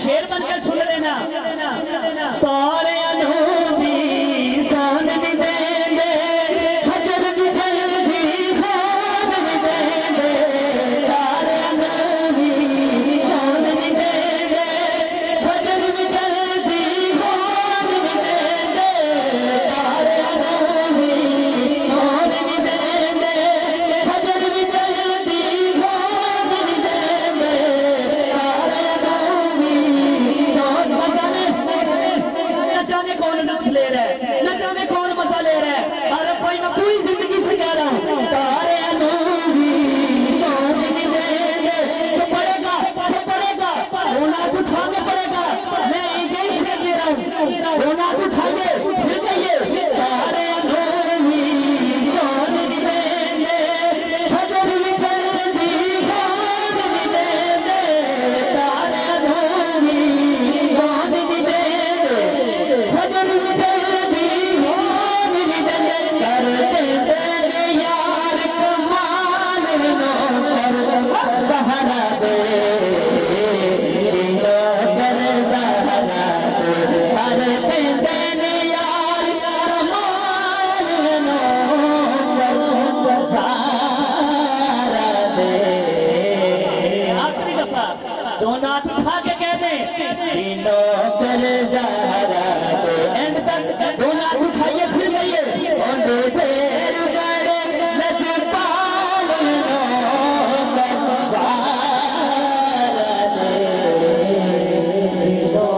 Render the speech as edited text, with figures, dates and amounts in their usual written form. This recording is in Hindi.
शेर बनकर सुन लेना। तारे अनूठी सोन भी दे दे, खजर भी जल्दी खोन भी दे दे। तारे अनूठी सोन भी दे दे, खजर भी जल्दी खोन भी दे दे। तारे अनूठी सोन भी दे दे, खजर भी जल्दी खोन भी दे दे। तारे अनूठी सोन न जाने कौन लुत्फ ले रहा है, न जाने कौन मजा ले रहा है। अरे भाई मैं पूरी जिंदगी से कह रहा हूँ, तारे अनूठी सोन भी दे दे। जो पड़ेगा रोना तो उठाने पड़ेगा। मैं इंग्लिश में दे रहा हूँ, रोना तो उठाइए फिर कहिए। तारे अनूठी सोन भी दे दे, खजर भी जल्दी खोन भी दे दे। तारे अनूठी सोन भी दे दे, खजर भी जल्दी खोन भी दे दे। करते तेरे यार कमाल नो कर सहारा दे, जिनो कर सहारा दे। करते तेरे यार कमाल नो कर सहारा दे। आखिरी दफा दोनों हाथ उठा के कह दे, जिनो कर सहारा दे। एंड तक दोनों हाथ उठाइए फिर कहिए, और दे दे